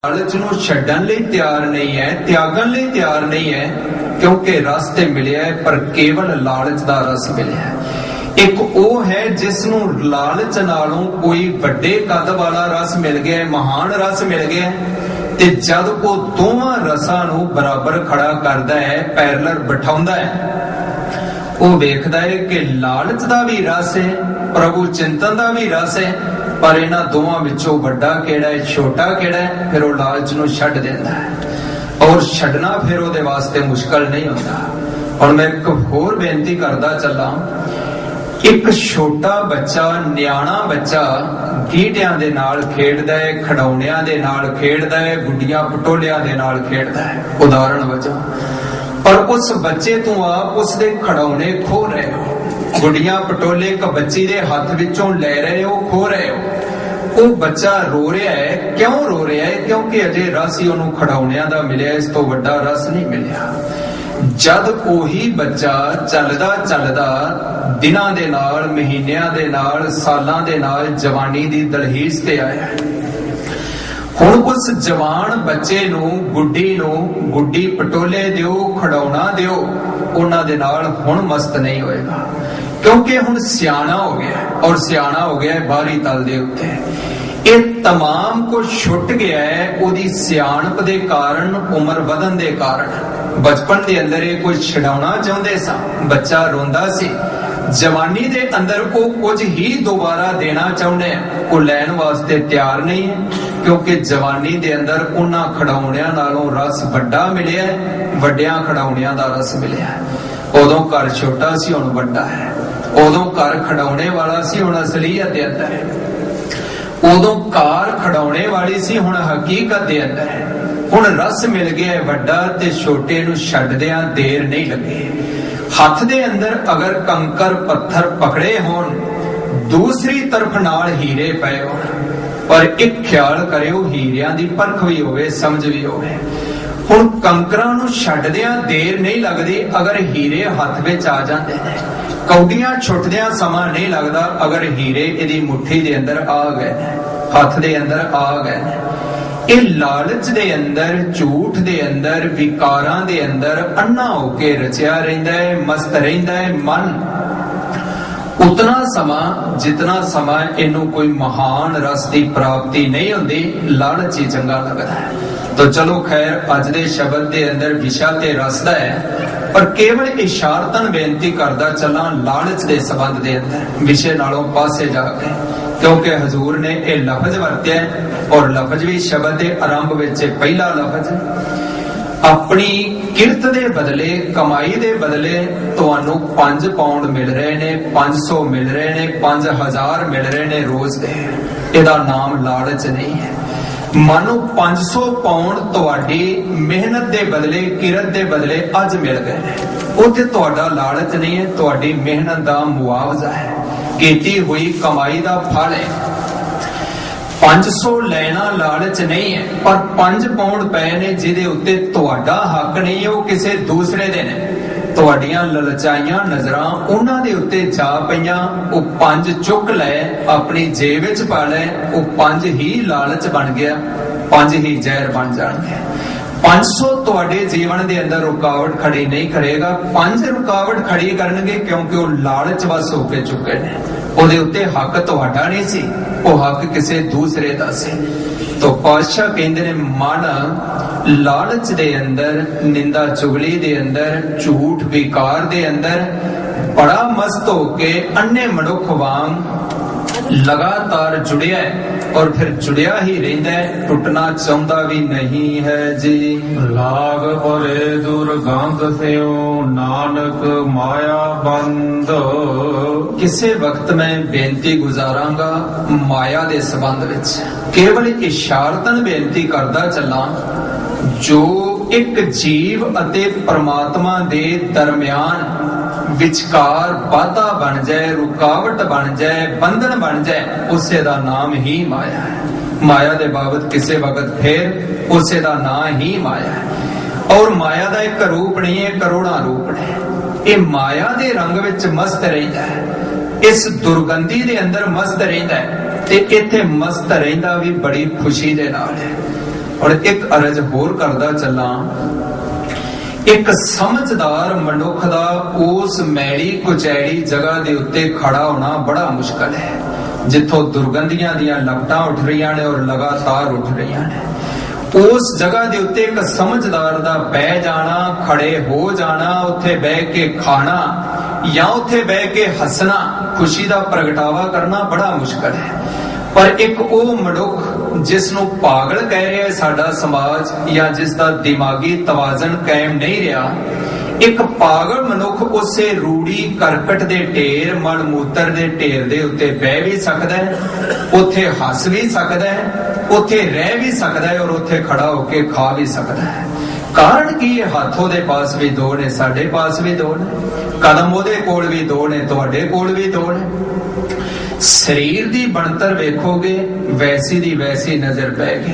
लालच नूं छड्डण लई तैयार नहीं है, त्यागण लई तैयार नहीं है, क्योंकि रस ते मिलिया है पर केवल लालच दा रस मिलिया है। एक वो है जिसनूं लालच नालों कोई वड्डे कद वाला रस मिल गया है, महान रस मिल गया है, ते जद वो दोवां रसां नूं बराबर खड़ा करदा है, पैरलर बिठाउंदा है, वो वेखदा है कि लालच दा भी रस है, प्रभु चिंतन दा भी रस है, पर इन्हां दोवां विचों वड्डा किहड़ा है, छोटा किहड़ा है, फिर वो लालच नूं छड्ड दिंदा है। और छड्डना फिर ਉਹਦੇ वास्ते मुश्किल नहीं होता। और मैं एक होर बेनती करदा चला, एक छोटा बच्चा, नियाणा बच्चा गीटियां दे नाल खेडदा है, खिडौणियां दे नाल खेडदा है, गुड्डियां पटोलियां दे नाल खेडदा है, उदाहरण वजों। पर उस बच्चे तो आप उसदे खिडौणे खो रहे हो, गुड्डियां पटोले एक बच्ची दे हाथ विचों ले रहे हो, खो रहे हो। वो बच्चा रो रहा है, क्यों रो रहा है? क्योंकि अजे रस ही उन्होंने खिडौणियां दा मिलिया, इस तो वड्डा रस नहीं मिलिया। जद ओही बच्चा चलदा चलदा दिनां दे नाल, महीनियां दे नाल, सालां दे नाल जवानी दी दलहीज ते आया, हुण उस जवान बच्चे नूं गुड्डी पटोले दिओ, खिडौणा दिओ, उन्हां दे नाल हुण मस्त नहीं होएगा, क्योंकि हुण सियाणा हो गया, और सियाणा हो गया बाहरी तल दे उत्ते। ये तमाम को छुट गया है ओदी सियाणप दे कारण, उम्र वधन दे कारण। बचपन दे अंदर ये कोई छडाउणा चाहुंदे सा, बच्चा रोंदा सी, जवानी दे अंदर वो कुछ ही दोबारा देना चाहुंदे हैं, वो लैण वास्ते तैयार नहीं है, क्योंकि जवानी दे अंदर उन्हां खिडौणियां नालों रस वड्डा मिलिया है, वड्डियां खिडौणियां दा रस मिलिया है। उदों घर छोटा सी, हुण वड्डा है। उदों घर खिडौणे वाला सी, हुण असलीयत दे अंदर है। उदों कार खिडौणे वाली सी, हुण हकीकत दे अंदर है। हुण रस मिल गया है वड्डा, ते छोटे नूं छड्डदिआं देर नहीं लगी। हथ दे अंदर अगर कंकर पत्थर पकड़े होण, दूसरी तरफ नाल हीरे पए होण, पर एक ख्याल करियो, हीरियां दी परख भी होवे, समझ भी होवे। हुण कंकरां नूं छड्डदिआं देर नहीं लगदी अगर हीरे हथ विच आ जांदे ने। कौडियां छुटदियां समा नहीं लगदा अगर हीरे इहदी मुट्ठी दे अंदर आ गए ने, हथ दे अंदर आ गए ने। ਇਹ लालच दे अंदर, झूठ दे अंदर, विकारां दे अंदर अन्ना होके रचिया रहिंदा है, मस्त रहिंदा है मन। उतना समा जितना समा इनू कोई महान रस की प्राप्ति नहीं होती, लालच ही चंगा लगता है। तो चलो खैर, अज दे शब्द दे अंदर विशा ते रस दा है, पर केवल इशारतन बेनती करदा चला लालच दे संबंध दे अंदर विषय नालों पासे जाके, क्योंकि हजूर ने यह लफज वरत्या, और लफज भी शब्द के आरंभ विच पहला लफज, अपनी किरत दे बदले, कमाई दे बदले तुहानू 5 पाउंड मिल रहे ने, 500 मिल रहे ने, 5000 मिल रहे ने रोज दे, इहदा नाम लालच नहीं है। मानो 500 पाउंड तुहाडी मेहनत दे बदले, किरत दे बदले अज मिल गए ने, उत्थे तुहाडा लालच नहीं है, तुहाडी मेहनत दा मुआवजा है, कीती हुई कमाई दा फल है। 500 लेना लालच नहीं है, पर 5 पाउंड पए ने जिहदे उत्ते तुहाडा हक नहीं है, वो किसी दूसरे दे ने। तुहाडियां ललचाइयां नजरां उन्हां दे उत्ते जा पईयां, वो 5 चुक लै, अपनी जेब विच पा लै, वो 5 ही लालच बन गया, 5 ही जहर बन जाणगे। 500 तुहाडे जीवन दे अंदर रुकावट खड़ी नहीं करेगा, 5 रुकावट खड़ी करनगे, क्योंकि वो लालच वस होके चुके ने। ਉਹਦੇ ਉੱਤੇ ਹੱਕ ਤੁਹਾਡਾ ਨਹੀਂ ਸੀ, ਉਹ ਹੱਕ ਕਿਸੇ ਦੂਸਰੇ ਦਾ ਸੀ। तो पातशाह कहते ने मन लालच दे अंदर, निंदा चुगली दे अंदर, झूठ विकार दे अंदर बड़ा मस्त होके अन्ने मनुख वांग लगातार जुड़िया है, और फिर जुड़िया ही रहिंदा है, टुटना चाहुंदा भी नहीं है जी। लाग परे दुर्गंध सेओ नानक माया बंद। किसे वक्त मैं बेनती गुजारांगा माया दे संबंध विच, केवल इशारतन बेनती करदा चला, जो एक जीव अते परमात्मा दे दरम्यान विचकार बाधा बन जाए, रुकावट बन जाए, बंधन बन जाए, उसे दा नाम ही माया है। माया दे बाबत किसे वक्त फिर उसे दा नाम ही माया है। और माया दा एक रूप नहीं है, करोड़ा रूप ने। ये माया दे रंग विच मस्त रहिंदा है, इस दुर्गंधी दे अंदर मस्त रहिंदा है, ते इत्थे मस्त रहिंदा भी बड़ी खुशी दे नाल है। और एक अरज होर करदा चला, एक समझदार मनुख दा उस मैली कुचैली जगह दे उत्ते खड़ा होना बड़ा मुश्किल है, जिथों दुर्गंधियां दियां लपटां उठ रही ने और लगातार उठ रही ने। उस जगह दे उत्ते एक समझदार दा बह जाना, खड़े हो जाना, उत्थे बह के खाना या उत्थे बह के हसना, खुशी दा प्रगटावा करना बड़ा मुश्किल है। पर एक वो मनुख जिसनों पागल कह रहा है साडा समाज, या जिसका दिमागी तवाजन कायम नहीं रहा, एक पागल मनुख उसे रूड़ी करकट दे ढेर, मल मूत्र दे ढेर दे उत्ते बह भी सकदा है, उथे हस भी सकदा है, उथे रह भी सकदा है और उथे खड़ा होके खा भी सकदा है। कारण की हाथों दे पास भी दो ने, साडे पास भी दो ने, कदम ओदे कोल भी दो ने, तुहाडे कोल भी दो ने। शरीर दी बनतर वेखोगे वैसी दी वैसी नजर पैगी।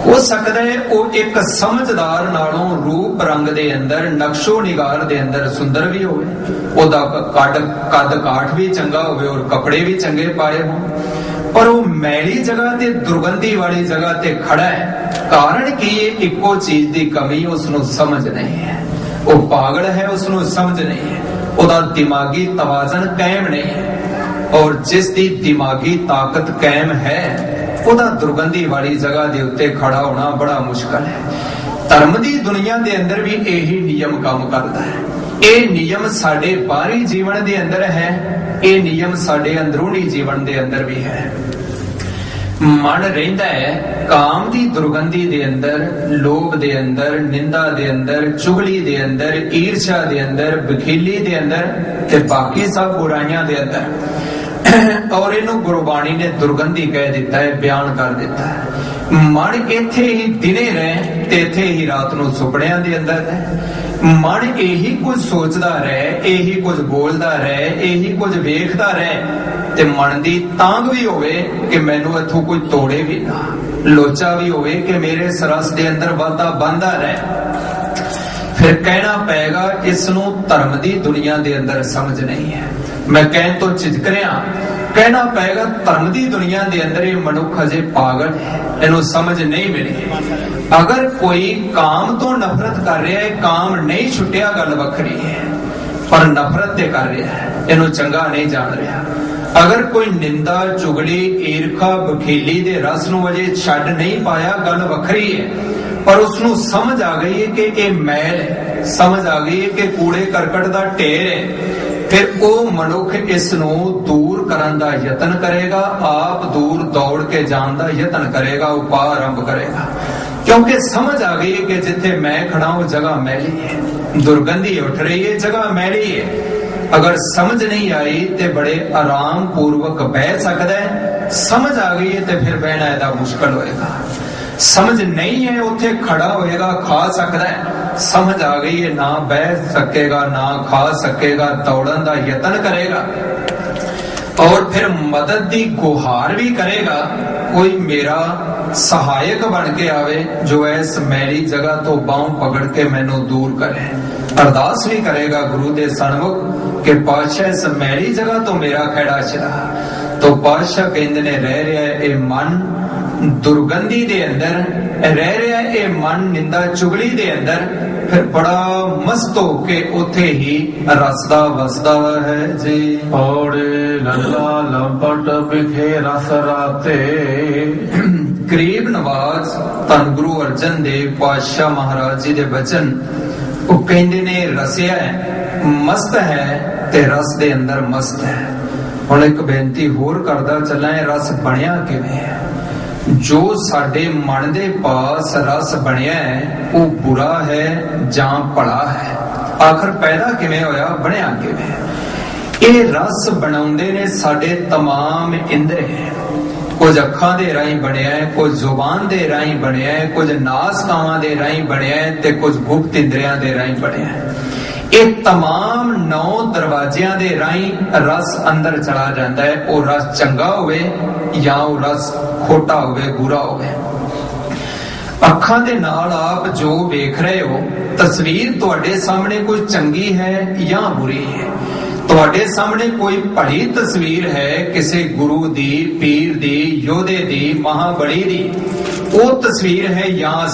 हो सकता है वो एक समझदार नालों रूप रंग दे अंदर, नक्शो निगार दे अंदर सुंदर भी होवे, ओदा कद काठ भी चंगा होवे और कपड़े भी चंगे पाए हों, पर वो मैली जगह ते दुर्गंधी वाली जगह ते खड़ा है। कारण की ये इको चीज दी कमी उसनों समझ नहीं है, वो पागल है, उसनों समझ नहीं है, ओदा दिमागी तवाजन कायम नहीं है। और जिस दी दिमागी ताकत कायम है, ओदा दुर्गंधी वाली जगह दे उत्ते खड़ा होना बड़ा मुश्किल है। धर्म दी दुनिया दे अंदर भी यही नियम काम करता है। ये नियम साडे बाहरी जीवन दे अंदर है, ये नियम साडे अंदरूनी जीवन दे अंदर भी है। मन रहिंदा है काम दी दुर्गंधी दे अंदर, लोभ दे अंदर, निंदा दे अंदर, चुगली दे अंदर, ईर्ष्या दे अंदर, बखीली दे अंदर ते बाकी सब बुराइयां दे अंदर। और इनू गुरबाणी ने दुर्गंधी कह दिता है, बयान कर दिता है। मन इथे ही दिने रहे ते इथे ही रात नू सुपनियां दे अंदर रहे। मन यही कुछ सोचदा रहे, यही कुछ बोलदा रहे, यही कुछ वेखदा रहे ते मन दी तांग भी होवे कि मैनू इथों कोई तोड़े भी ना, लोचा भी होवे कि मेरे सरस दे अंदर वादा बंदा रहे। फिर कहना पेगा इसनू धर्म दी दुनिया दे अंदर समझ नहीं है। मैं कहन तो झिझक रहा, कहना पेगा धर्म दी दुनिया दे अंदर ये मनुख अजे पागल है, इन्हों समझ नहीं मिली। अगर कोई काम तो नफरत कर रहा है, काम नहीं छुटिया गल वखरी है, पर नफरत ते कर रहा है, इन्हों चंगा नहीं जान रहा। अगर कोई निंदा, चुगली, ईर्खा, बखीली दे रस नूं अजे छड्ड नहीं पाया, गल वखरी है, पर उसनू समझ आ गई है कि ये मैल है, समझ आ गई है कि कूड़े करकट दा ढेर है। फिर वो मनुख इसनू दूर करन दा यतन करेगा, आप दूर दौड़ के जान दा यतन करेगा, उपाय आरंभ करेगा, क्योंकि समझ आ गई है कि जिथे मैं खड़ा हूं जगह मैली है, दुर्गंधी उठ रही है, जगह मैली है। अगर समझ नहीं आई तो बड़े आराम पूर्वक बह सकता है, समझ आ गई है तो फिर बहना ऐसा मुश्किल होएगा। समझ नहीं है उथे खड़ा होएगा, खा सकता है, समझ आ गई है ना बह सकेगा ना खा सकेगा, दौड़न का यतन करेगा और फिर मदद की गुहार भी करेगा, कोई मेरा सहायक बन के आवे जो इस मैली जगह तो बांह पकड़ के मैनू दूर करे। अरदास भी करेगा गुरु दे सन्मुख कि पातशाह इस मैली जगह तो मेरा खैड़ा छड़ा। तो पातशाह कहंदे ने रह रहा है ये मन दुर्गंधी दे अंदर, रह रहा है ये मन निंदा चुगली दे अंदर, फिर बड़ा मस्त होके उथे ही रसदा वसदा है जी। औड़े लल्ला लंपट बिखे रस राते। गरीब नवाज धन गुरु अर्जन देव पातशाह महाराज जी दे वचन वो कहंदे ने रसिया है, मस्त है ते रस दे अंदर मस्त है। हुण एक बेनती होर करदा चला, रस बनिया किवें है? जो साडे मन दे पास रस बनिया है वो बुरा है जां भला है? आखिर पैदा किवें होया, बनिया किवें? ये रस बनाउंदे ने साडे तमाम इंद्र है। कुछ अखां दे राहीं बनिया है, कुछ जुबान दे राहीं बनिया है, कुछ नासकावां दे राहीं बनिया है ते कुछ गुप्त इंद्रियां दे राहीं बनिया है। ये तमाम 9 दरवाजियां दे राहीं रस अंदर चला जाता है। वो रस चंगा होवे या वो रस खोटा होवे, बुरा होवे। अखां दे नाल आप जो वेख रहे हो, तस्वीर तुहाडे सामने कोई चंगी है या बुरी है। तुहाडे सामने कोई भली तस्वीर है किसी गुरु दी, पीर दी, योधे दी, महाबली दी, ਉਹ ਤਸਵੀਰ ਹੈ ਜਾਂ